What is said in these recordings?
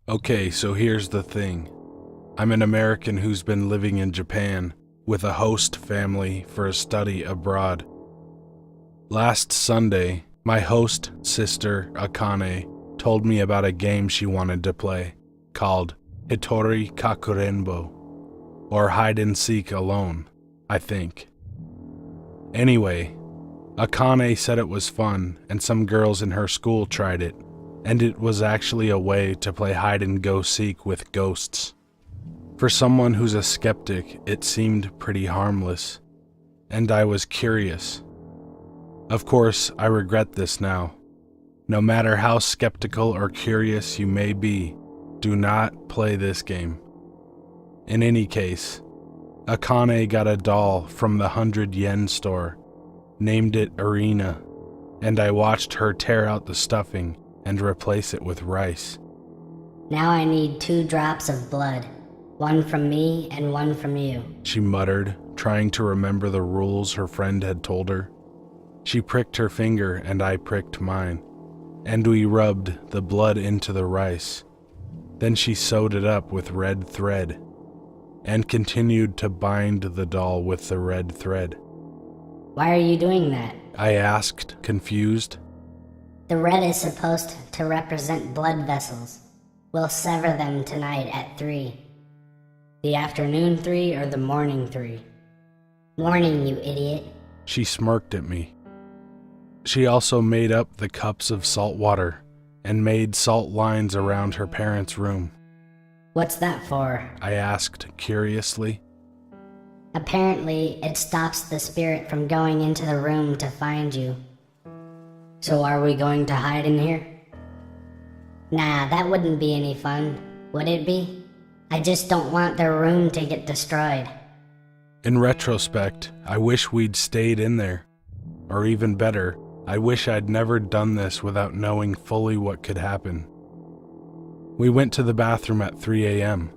Okay, so here's the thing. I'm an American who's been living in Japan with a host family for a study abroad. Last Sunday, my host sister, Akane, told me about a game she wanted to play called hitori kakurenbo, or hide and seek alone, I think. Anyway, Akane said it was fun and some girls in her school tried it, and it was actually a way to play hide and go seek with ghosts. For someone who's a skeptic, it seemed pretty harmless, and I was curious. Of course, I regret this now. No matter how skeptical or curious you may be, do not play this game. In any case, Akane got a doll from the 100 yen store, named it Arena, and I watched her tear out the stuffing and replace it with rice. Now I need 2 drops of blood, one from me and one from you, She muttered, trying to remember the rules her friend had told her. She pricked her finger and I pricked mine, and we rubbed the blood into the rice. Then she sewed it up with red thread, and continued to bind the doll with the red thread. Why are you doing that? I asked, confused. The red is supposed to represent blood vessels. We'll sever them tonight at 3. The afternoon 3 or the morning 3? Morning, you idiot. She smirked at me. She also made up the cups of salt water and made salt lines around her parents' room. What's that for? I asked curiously. Apparently, it stops the spirit from going into the room to find you. So are we going to hide in here? Nah, that wouldn't be any fun, would it be? I just don't want their room to get destroyed. In retrospect, I wish we'd stayed in there. Or even better, I wish I'd never done this without knowing fully what could happen. We went to the bathroom at 3 a.m.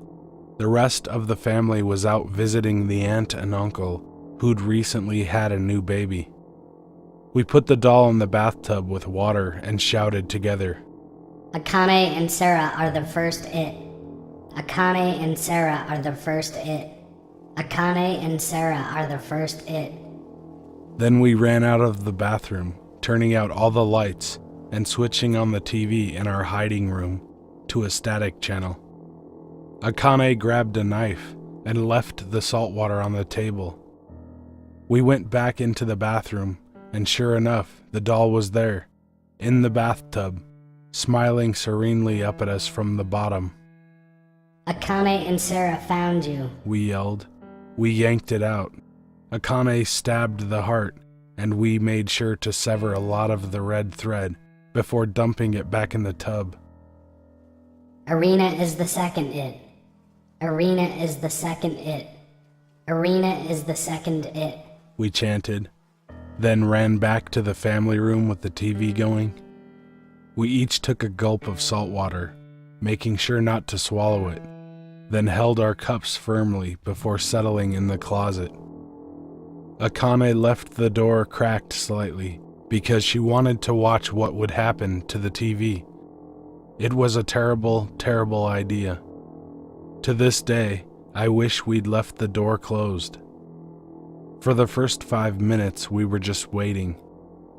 The rest of the family was out visiting the aunt and uncle who'd recently had a new baby. We put the doll in the bathtub with water and shouted together. Akane and Sarah are the first it. Akane and Sarah are the first it. Akane and Sarah are the first it. Then we ran out of the bathroom, turning out all the lights and switching on the TV in our hiding room to a static channel. Akane grabbed a knife and left the salt water on the table. We went back into the bathroom, and sure enough, the doll was there, in the bathtub, smiling serenely up at us from the bottom. Akane and Sarah found you, We yelled. We yanked it out. Akane stabbed the heart, and we made sure to sever a lot of the red thread before dumping it back in the tub. Arena is the second it. Arena is the second it. Arena is the second it. We chanted, then ran back to the family room with the TV going. We each took a gulp of salt water, making sure not to swallow it, then held our cups firmly before settling in the closet. Akane left the door cracked slightly because she wanted to watch what would happen to the TV. It was a terrible, terrible idea. To this day, I wish we'd left the door closed. For the first 5 minutes, we were just waiting.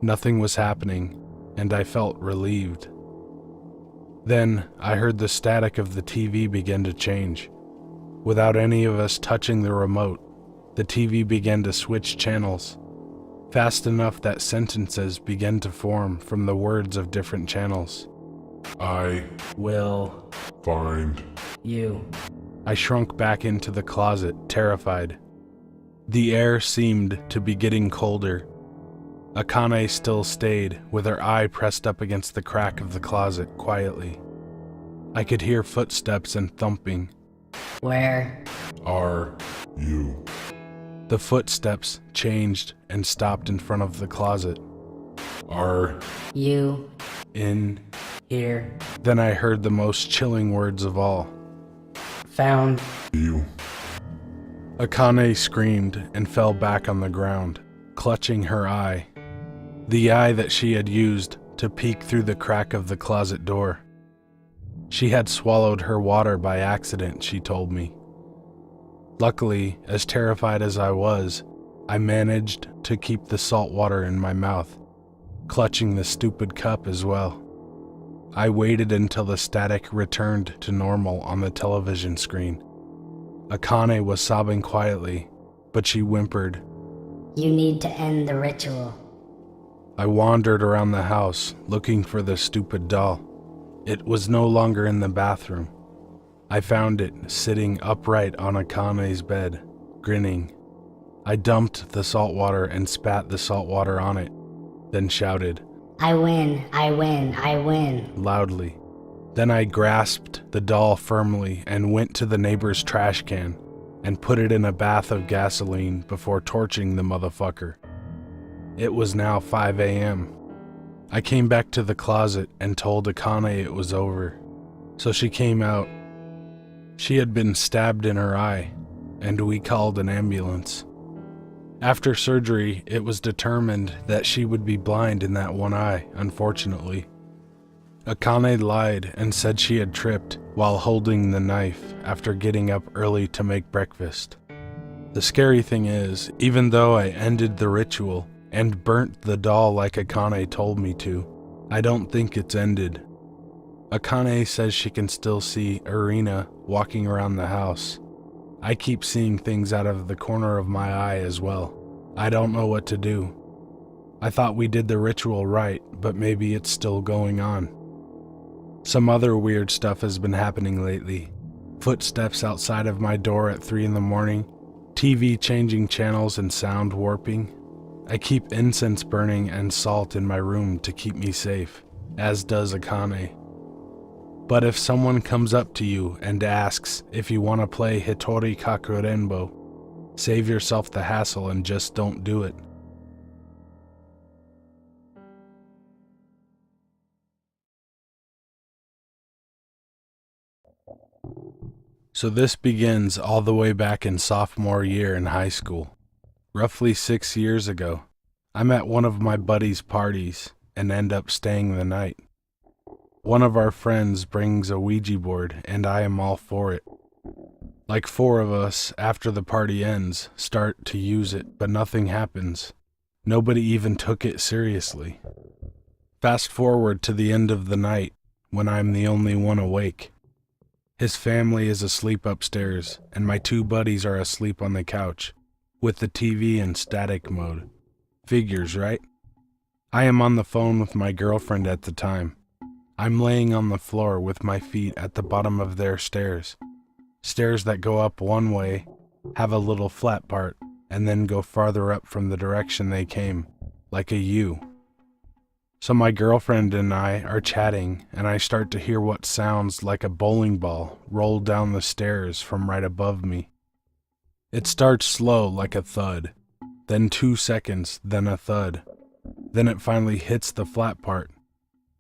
Nothing was happening, and I felt relieved. Then, I heard the static of the TV begin to change. Without any of us touching the remote, the TV began to switch channels, fast enough that sentences began to form from the words of different channels. I Will. find You. I shrunk back into the closet, terrified. The air seemed to be getting colder. Akane still stayed, with her eye pressed up against the crack of the closet, quietly. I could hear footsteps and thumping. Where? are you. The footsteps changed and stopped in front of the closet. Are You. In. Here. Then I heard the most chilling words of all. Found. you. Akane screamed and fell back on the ground, clutching her eye. The eye that she had used to peek through the crack of the closet door. She had swallowed her water by accident, she told me. Luckily, as terrified as I was, I managed to keep the salt water in my mouth, clutching the stupid cup as well. I waited until the static returned to normal on the television screen. Akane was sobbing quietly, but she whimpered, "You need to end the ritual." I wandered around the house, looking for the stupid doll. It was no longer in the bathroom. I found it sitting upright on Akane's bed, grinning. I dumped the salt water and spat the salt water on it, then shouted, "I win, I win, I win." loudly. Then I grasped the doll firmly and went to the neighbor's trash can and put it in a bath of gasoline before torching the motherfucker. It was now 5 a.m. I came back to the closet and told Akane it was over. So she came out. She had been stabbed in her eye, and we called an ambulance. After surgery, it was determined that she would be blind in that one eye, unfortunately. Akane lied and said she had tripped while holding the knife after getting up early to make breakfast. The scary thing is, even though I ended the ritual and burnt the doll like Akane told me to, I don't think it's ended. Akane says she can still see Irina walking around the house. I keep seeing things out of the corner of my eye as well. I don't know what to do. I thought we did the ritual right, but maybe it's still going on. Some other weird stuff has been happening lately. Footsteps outside of my door at 3 in the morning, TV changing channels and sound warping. I keep incense burning and salt in my room to keep me safe, as does Akane. But if someone comes up to you and asks if you want to play hitori kakurenbo, save yourself the hassle and just don't do it. So this begins all the way back in sophomore year in high school. Roughly 6 years ago, I'm at one of my buddies' parties and end up staying the night. One of our friends brings a Ouija board and I am all for it. Like 4 of us, after the party ends, start to use it, but nothing happens. Nobody even took it seriously. Fast forward to the end of the night, when I'm the only one awake. His family is asleep upstairs, and my 2 buddies are asleep on the couch, with the TV in static mode. Figures, right? I am on the phone with my girlfriend at the time. I'm laying on the floor with my feet at the bottom of their stairs. Stairs that go up one way, have a little flat part, and then go farther up from the direction they came, like a U. So my girlfriend and I are chatting, and I start to hear what sounds like a bowling ball roll down the stairs from right above me. It starts slow like a thud, then 2 seconds, then a thud. Then it finally hits the flat part.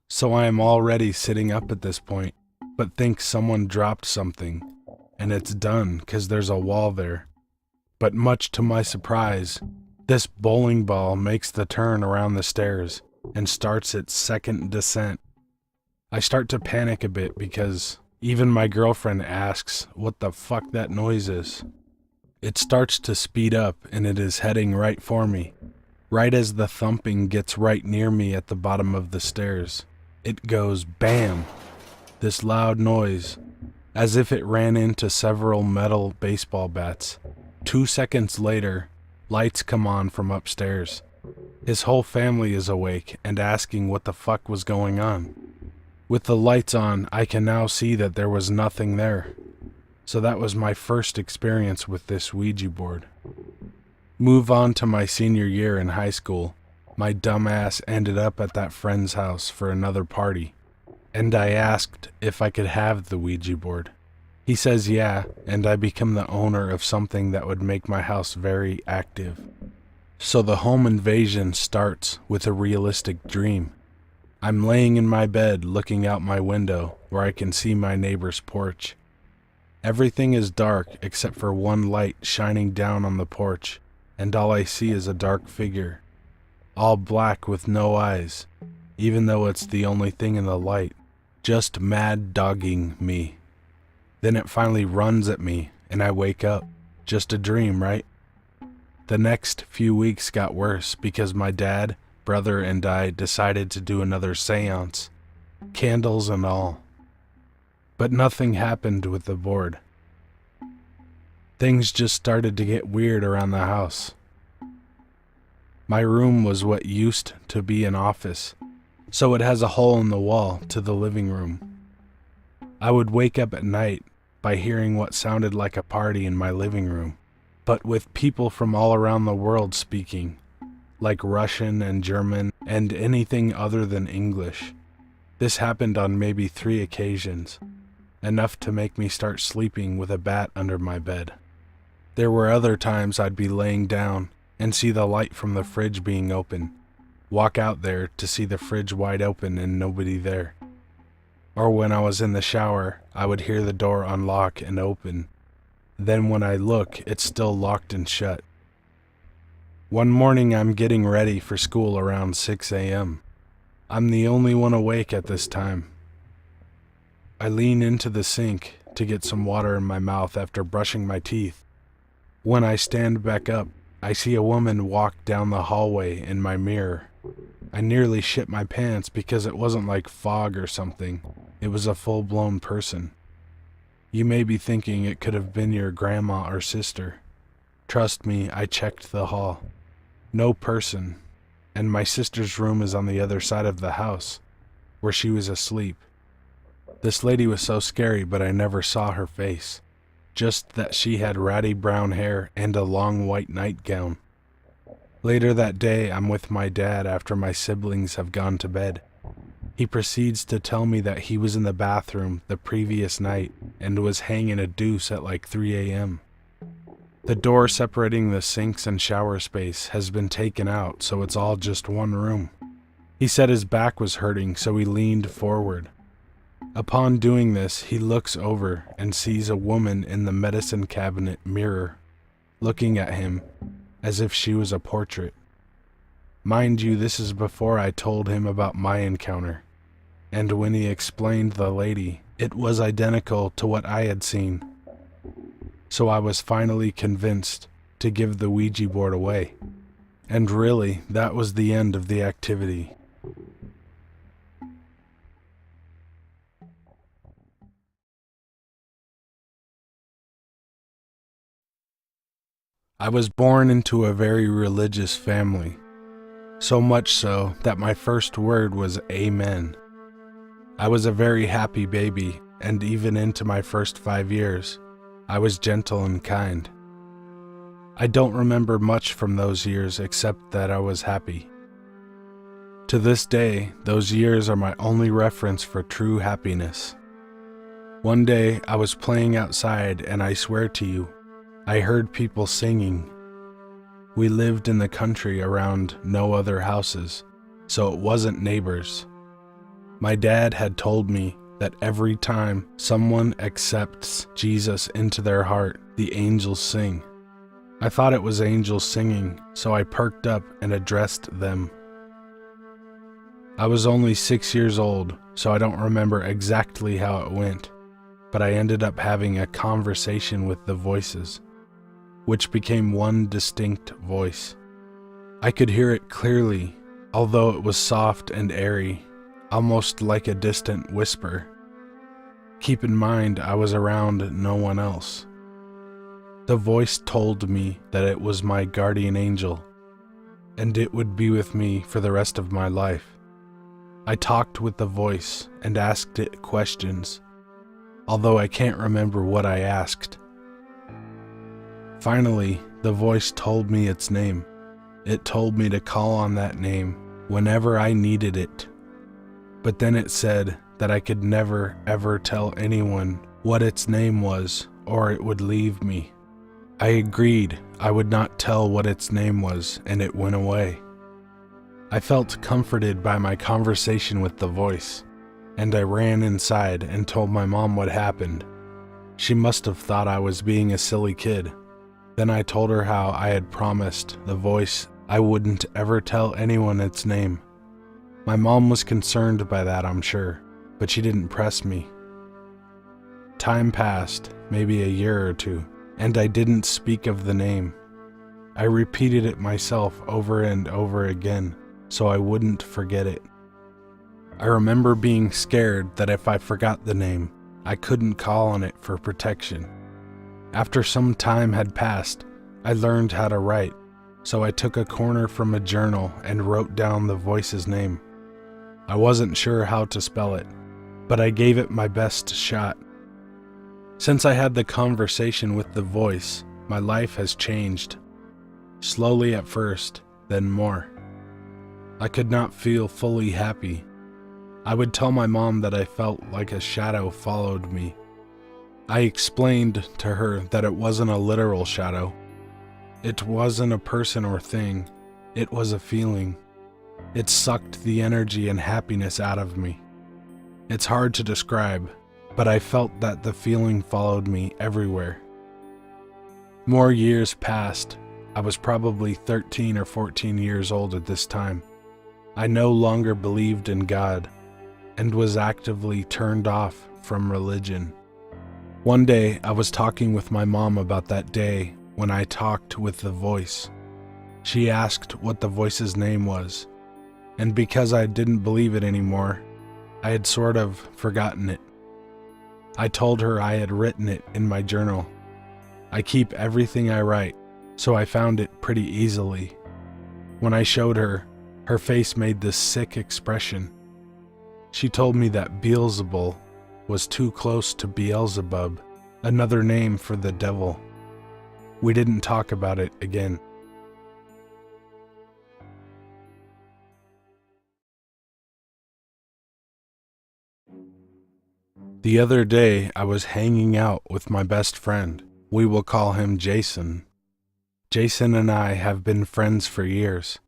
So I am already sitting up at this point, but think someone dropped something, and it's done because there's a wall there. But much to my surprise, this bowling ball makes the turn around the stairs and starts its second descent. I start to panic a bit because even my girlfriend asks what the fuck that noise is. It starts to speed up and it is heading right for me. Right as the thumping gets right near me at the bottom of the stairs, it goes BAM! This loud noise, as if it ran into several metal baseball bats. 2 seconds later, lights come on from upstairs. His whole family is awake and asking what the fuck was going on. With the lights on, I can now see that there was nothing there. So that was my first experience with this Ouija board. Move on to my senior year in high school. My dumbass ended up at that friend's house for another party, and I asked if I could have the Ouija board. He says yeah, and I become the owner of something that would make my house very active. So the home invasion starts with a realistic dream. I'm laying in my bed looking out my window where I can see my neighbor's porch. Everything is dark except for one light shining down on the porch, and all I see is a dark figure. All black with no eyes, even though it's the only thing in the light. just mad dogging me. Then it finally runs at me and I wake up. Just a dream, right? The next few weeks got worse because my dad, brother, and I decided to do another seance, candles and all. But nothing happened with the board. Things just started to get weird around the house. My room was what used to be an office, so it has a hole in the wall to the living room. I would wake up at night by hearing what sounded like a party in my living room, but with people from all around the world speaking, like Russian and German and anything other than English. This happened on maybe 3 occasions, enough to make me start sleeping with a bat under my bed. There were other times I'd be laying down and see the light from the fridge being open, walk out there to see the fridge wide open and nobody there. Or when I was in the shower, I would hear the door unlock and open. Then when I look, it's still locked and shut. One morning I'm getting ready for school around 6 a.m. I'm the only one awake at this time. I lean into the sink to get some water in my mouth after brushing my teeth. When I stand back up, I see a woman walk down the hallway in my mirror. I nearly shit my pants because it wasn't like fog or something. It was a full-blown person. You may be thinking it could have been your grandma or sister. Trust me, I checked the hall. No person, and my sister's room is on the other side of the house, where she was asleep. This lady was so scary, but I never saw her face. Just that she had ratty brown hair and a long white nightgown. Later that day, I'm with my dad after my siblings have gone to bed. He proceeds to tell me that he was in the bathroom the previous night and was hanging a deuce at like 3 a.m. The door separating the sinks and shower space has been taken out, so it's all just one room. He said his back was hurting, so he leaned forward. Upon doing this, he looks over and sees a woman in the medicine cabinet mirror, looking at him as if she was a portrait. Mind you, this is before I told him about my encounter, and when he explained the lady, it was identical to what I had seen. So I was finally convinced to give the Ouija board away. And really, that was the end of the activity. I was born into a very religious family, so much so that my first word was Amen. I was a very happy baby, and even into my first 5 years, I was gentle and kind. I don't remember much from those years except that I was happy. To this day, those years are my only reference for true happiness. One day, I was playing outside, and I swear to you, I heard people singing. We lived in the country around no other houses, so it wasn't neighbors. My dad had told me that every time someone accepts Jesus into their heart, the angels sing. I thought it was angels singing, so I perked up and addressed them. I was only 6 years old, so I don't remember exactly how it went, but I ended up having a conversation with the voices, which became one distinct voice. I could hear it clearly, although it was soft and airy, almost like a distant whisper. Keep in mind, I was around no one else. The voice told me that it was my guardian angel, and it would be with me for the rest of my life. I talked with the voice and asked it questions, although I can't remember what I asked. Finally, the voice told me its name. It told me to call on that name whenever I needed it. But then it said that I could never ever tell anyone what its name was, or it would leave me. I agreed I would not tell what its name was, and it went away. I felt comforted by my conversation with the voice, and I ran inside and told my mom what happened. She must have thought I was being a silly kid. Then I told her how I had promised the voice I wouldn't ever tell anyone its name. My mom was concerned by that, I'm sure, but she didn't press me. Time passed, maybe a year or two, and I didn't speak of the name. I repeated it myself over and over again, so I wouldn't forget it. I remember being scared that if I forgot the name, I couldn't call on it for protection. After some time had passed, I learned how to write, so I took a corner from a journal and wrote down the voice's name. I wasn't sure how to spell it, but I gave it my best shot. Since I had the conversation with the voice, my life has changed. Slowly at first, then more. I could not feel fully happy. I would tell my mom that I felt like a shadow followed me. I explained to her that it wasn't a literal shadow. It wasn't a person or thing. It was a feeling. It sucked the energy and happiness out of me. It's hard to describe, but I felt that the feeling followed me everywhere. More years passed. I was probably 13 or 14 years old at this time. I no longer believed in God and was actively turned off from religion. One day, I was talking with my mom about that day when I talked with the voice. She asked what the voice's name was, and because I didn't believe it anymore, I had sort of forgotten it. I told her I had written it in my journal. I keep everything I write, so I found it pretty easily. When I showed her, her face made this sick expression. She told me that Beelzebul was too close to Beelzebub, another name for the devil. We didn't talk about it again. The other day, I was hanging out with my best friend. We will call him Jason. Jason and I have been friends for years.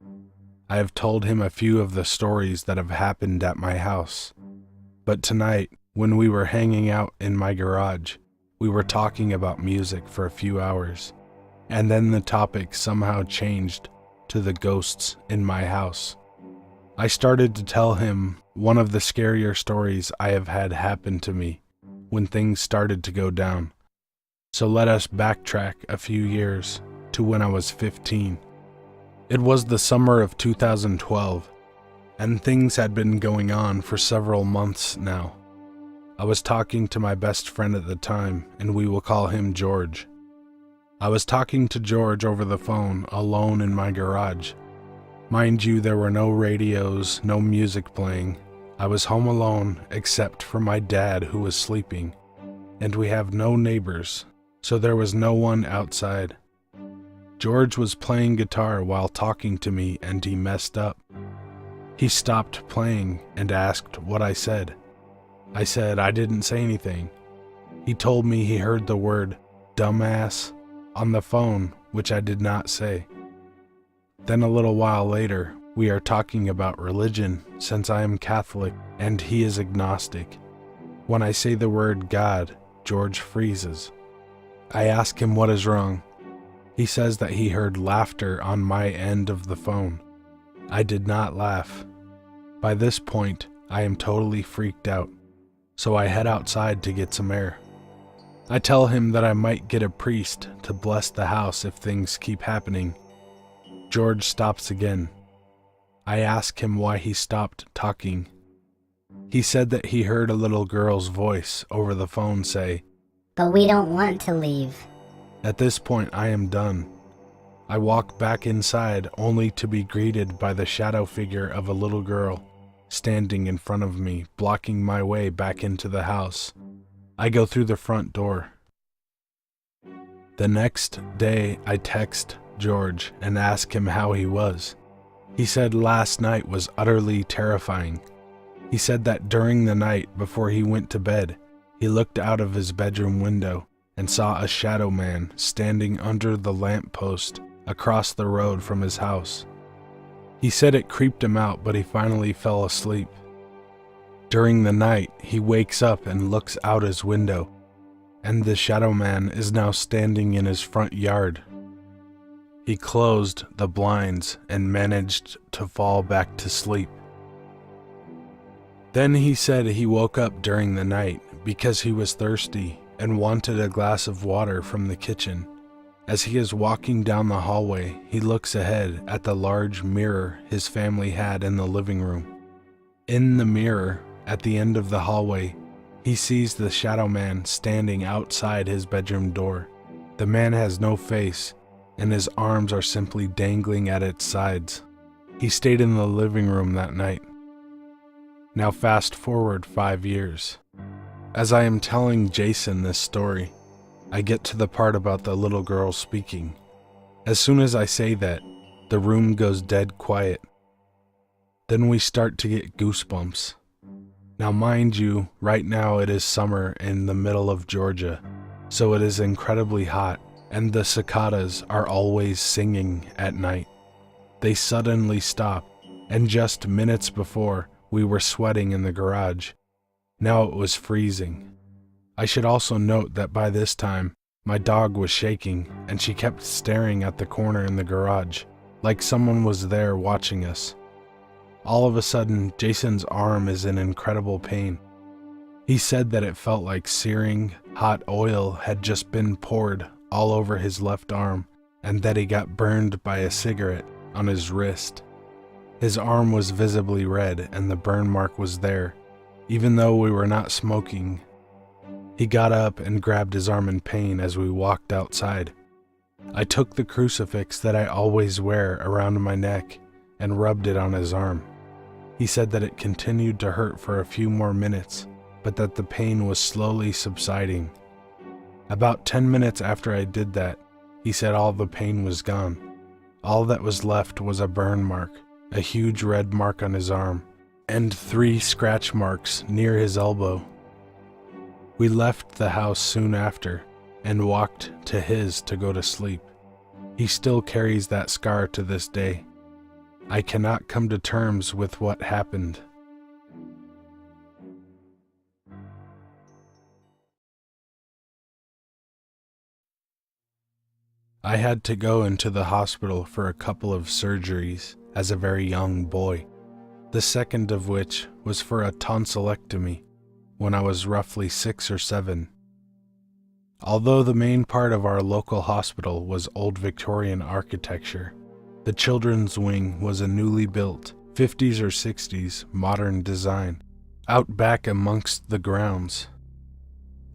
I have told him a few of the stories that have happened at my house. But tonight, when we were hanging out in my garage, we were talking about music for a few hours, and then the topic somehow changed to the ghosts in my house. I started to tell him one of the scarier stories I have had happen to me when things started to go down. So let us backtrack a few years to when I was 15. It was the summer of 2012, and things had been going on for several months now. I was talking to my best friend at the time, and we will call him George. I was talking to George over the phone, alone in my garage. Mind you, there were no radios, no music playing. I was home alone, except for my dad who was sleeping, and we have no neighbors, so there was no one outside. George was playing guitar while talking to me, and he messed up. He stopped playing and asked what I said. I said I didn't say anything. He told me he heard the word dumbass on the phone, which I did not say. Then a little while later, we are talking about religion since I am Catholic and he is agnostic. When I say the word God, George freezes. I ask him what is wrong. He says that he heard laughter on my end of the phone. I did not laugh. By this point, I am totally freaked out, so I head outside to get some air. I tell him that I might get a priest to bless the house if things keep happening. George stops again. I ask him why he stopped talking. He said that he heard a little girl's voice over the phone say, "But we don't want to leave." At this point, I am done. I walk back inside only to be greeted by the shadow figure of a little girl standing in front of me, blocking my way back into the house. I go through the front door. The next day, I text George and ask him how he was. He said last night was utterly terrifying. He said that during the night before he went to bed, he looked out of his bedroom window and saw a shadow man standing under the lamppost across the road from his house. He said it creeped him out, but he finally fell asleep. During the night, he wakes up and looks out his window, and the shadow man is now standing in his front yard. He closed the blinds and managed to fall back to sleep. Then he said he woke up during the night because he was thirsty and wanted a glass of water from the kitchen. As he is walking down the hallway, he looks ahead at the large mirror his family had in the living room. In the mirror, at the end of the hallway, he sees the shadow man standing outside his bedroom door. The man has no face, and his arms are simply dangling at its sides. He stayed in the living room that night. Now fast forward 5 years. As I am telling Jason this story, I get to the part about the little girl speaking. As soon as I say that, the room goes dead quiet. Then we start to get goosebumps. Now mind you, right now it is summer in the middle of Georgia, so it is incredibly hot, and the cicadas are always singing at night. They suddenly stop, and just minutes before, we were sweating in the garage. Now it was freezing. I should also note that by this time, my dog was shaking, and she kept staring at the corner in the garage, like someone was there watching us. All of a sudden, Jason's arm is in incredible pain. He said that it felt like searing, hot oil had just been poured all over his left arm, and that he got burned by a cigarette on his wrist. His arm was visibly red, and the burn mark was there, even though we were not smoking. He got up and grabbed his arm in pain as we walked outside. I took the crucifix that I always wear around my neck and rubbed it on his arm. He said that it continued to hurt for a few more minutes, but that the pain was slowly subsiding. About 10 minutes after I did that, he said all the pain was gone. All that was left was a burn mark, a huge red mark on his arm, and 3 scratch marks near his elbow. We left the house soon after and walked to his to go to sleep. He still carries that scar to this day. I cannot come to terms with what happened. I had to go into the hospital for a couple of surgeries as a very young boy, the second of which was for a tonsillectomy when I was roughly 6 or 7. Although the main part of our local hospital was old Victorian architecture, the children's wing was a newly built 50s or 60s modern design, out back amongst the grounds.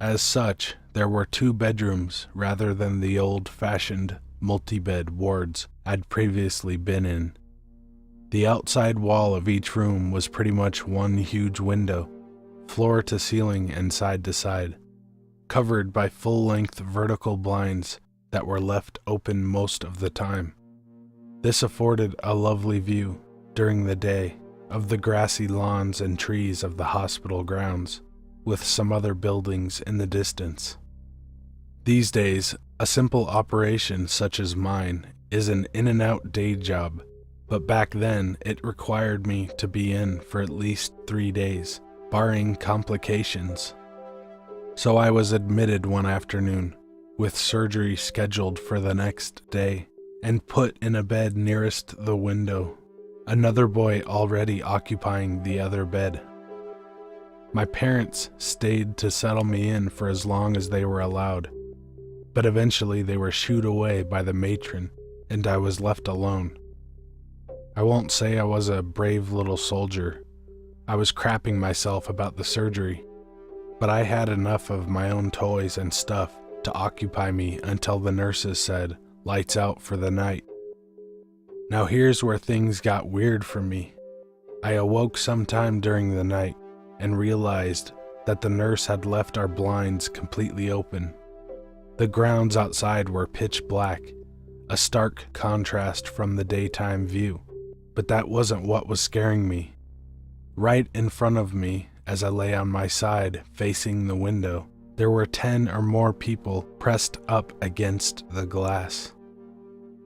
As such, there were 2 bedrooms rather than the old-fashioned multi-bed wards I'd previously been in. The outside wall of each room was pretty much one huge window, floor to ceiling and side to side, covered by full-length vertical blinds that were left open most of the time. This afforded a lovely view, during the day, of the grassy lawns and trees of the hospital grounds, with some other buildings in the distance. These days, a simple operation such as mine is an in-and-out day job, but back then it required me to be in for at least 3 days, barring complications. So I was admitted one afternoon, with surgery scheduled for the next day, and put in a bed nearest the window, another boy already occupying the other bed. My parents stayed to settle me in for as long as they were allowed, but eventually they were shooed away by the matron, and I was left alone. I won't say I was a brave little soldier. I was crapping myself about the surgery, but I had enough of my own toys and stuff to occupy me until the nurses said, "Lights out for the night." Now here's where things got weird for me. I awoke sometime during the night and realized that the nurse had left our blinds completely open. The grounds outside were pitch black, a stark contrast from the daytime view, but that wasn't what was scaring me. Right in front of me, as I lay on my side facing the window, there were 10 or more people pressed up against the glass.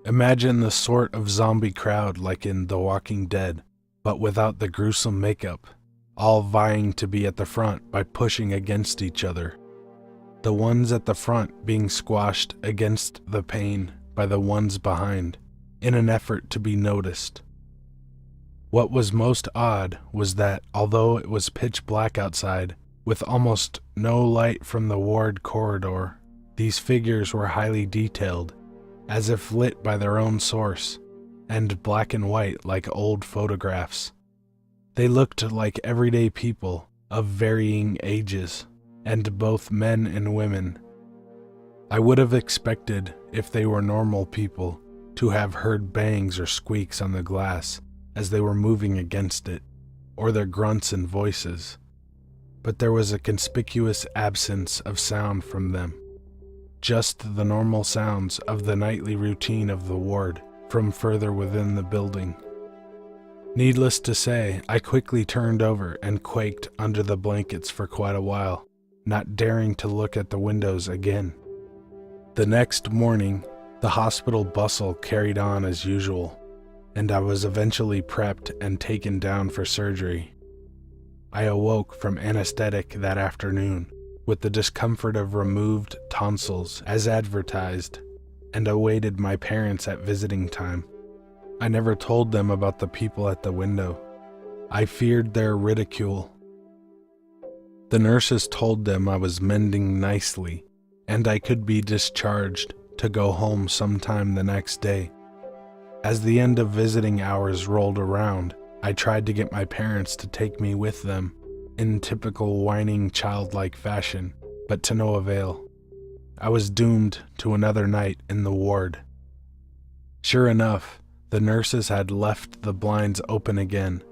Imagine the sort of zombie crowd like in The Walking Dead, but without the gruesome makeup, all vying to be at the front by pushing against each other. The ones at the front being squashed against the pane by the ones behind, in an effort to be noticed. What was most odd was that, although it was pitch black outside, with almost no light from the ward corridor, these figures were highly detailed, as if lit by their own source, and black and white like old photographs. They looked like everyday people of varying ages, and both men and women. I would have expected, if they were normal people, to have heard bangs or squeaks on the glass as they were moving against it, or their grunts and voices. But there was a conspicuous absence of sound from them. Just the normal sounds of the nightly routine of the ward from further within the building. Needless to say, I quickly turned over and quaked under the blankets for quite a while, not daring to look at the windows again. The next morning, the hospital bustle carried on as usual, and I was eventually prepped and taken down for surgery. I awoke from anesthetic that afternoon with the discomfort of removed tonsils as advertised, and awaited my parents at visiting time. I never told them about the people at the window. I feared their ridicule. The nurses told them I was mending nicely, and I could be discharged to go home sometime the next day. As the end of visiting hours rolled around, I tried to get my parents to take me with them, in typical whining childlike fashion, but to no avail. I was doomed to another night in the ward. Sure enough, the nurses had left the blinds open again.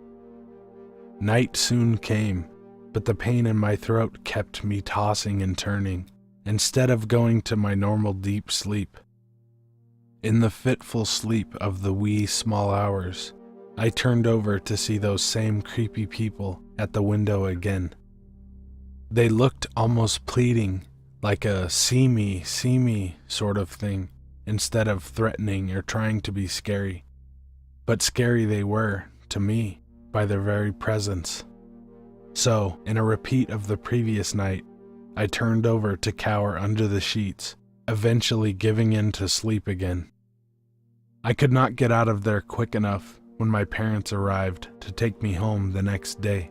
Night soon came, but the pain in my throat kept me tossing and turning, instead of going to my normal deep sleep. In the fitful sleep of the wee small hours, I turned over to see those same creepy people at the window again. They looked almost pleading, like a see me sort of thing, instead of threatening or trying to be scary. But scary they were, to me, by their very presence. So, in a repeat of the previous night, I turned over to cower under the sheets, eventually giving in to sleep again. I could not get out of there quick enough when my parents arrived to take me home the next day.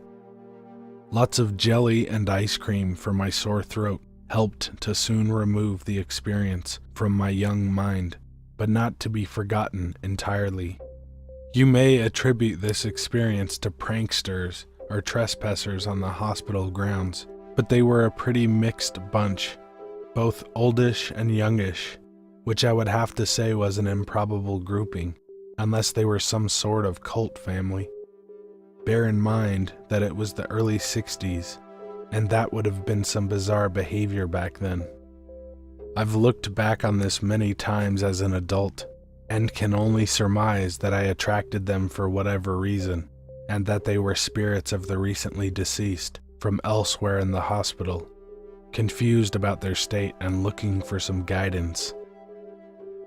Lots of jelly and ice cream for my sore throat helped to soon remove the experience from my young mind, but not to be forgotten entirely. You may attribute this experience to pranksters or trespassers on the hospital grounds, but they were a pretty mixed bunch, both oldish and youngish, which I would have to say was an improbable grouping, unless they were some sort of cult family. Bear in mind that it was the early 60s, and that would have been some bizarre behavior back then. I've looked back on this many times as an adult, and can only surmise that I attracted them for whatever reason, and that they were spirits of the recently deceased from elsewhere in the hospital, confused about their state and looking for some guidance.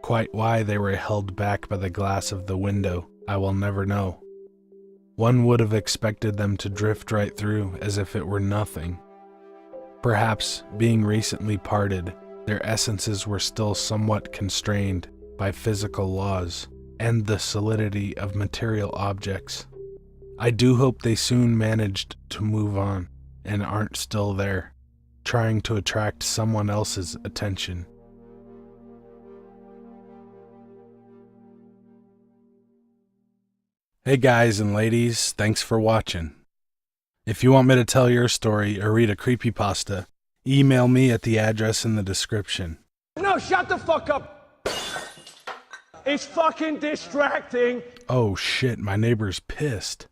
Quite why they were held back by the glass of the window, I will never know. One would have expected them to drift right through as if it were nothing. Perhaps, being recently parted, their essences were still somewhat constrained by physical laws and the solidity of material objects. I do hope they soon managed to move on and aren't still there, trying to attract someone else's attention. Hey guys and ladies, thanks for watching. If you want me to tell your story or read a creepypasta, email me at the address in the description. No, shut the fuck up! It's fucking distracting! Oh shit, my neighbor's pissed.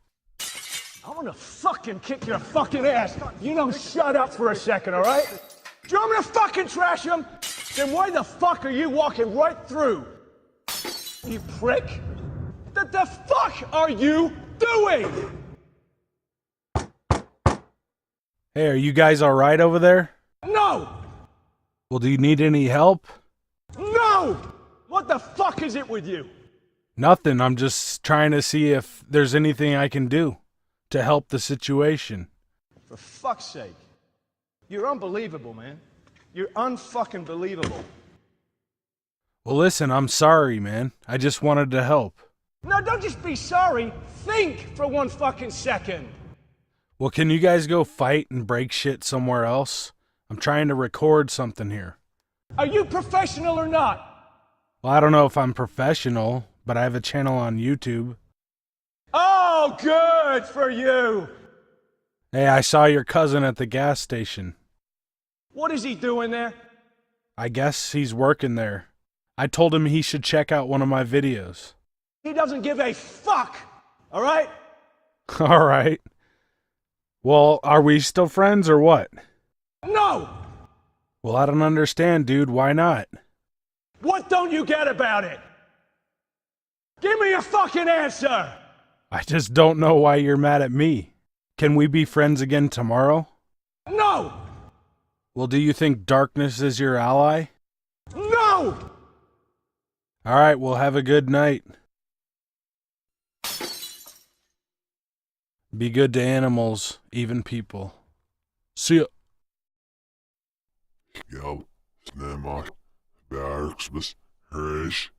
I'm gonna fucking kick your fucking ass! You don't shut up for a second, alright? Do you want me to fucking trash him? Then why the fuck are you walking right through? You prick! What the fuck are you doing? Hey, are you guys alright over there? No! Well, do you need any help? No! What the fuck is it with you? Nothing, I'm just trying to see if there's anything I can do to help the situation. For fuck's sake. You're unbelievable, man. You're unfucking believable. Well, listen, I'm sorry, man. I just wanted to help. No, don't just be sorry. Think for 1 fucking second. Well, can you guys go fight and break shit somewhere else? I'm trying to record something here. Are you professional or not? Well, I don't know if I'm professional, but I have a channel on YouTube. Oh, good for you. Hey, I saw your cousin at the gas station. What is he doing there? I guess he's working there. I told him he should check out one of my videos. He doesn't give a fuck, all right? All right. Well, are we still friends or what? No! Well, I don't understand, dude. Why not? What don't you get about it? Give me a fucking answer! I just don't know why you're mad at me. Can we be friends again tomorrow? No! Well, do you think darkness is your ally? No! All right, well, have a good night. Be good to animals, even people. See ya. Ja, snälla, Bergsbes, Rish.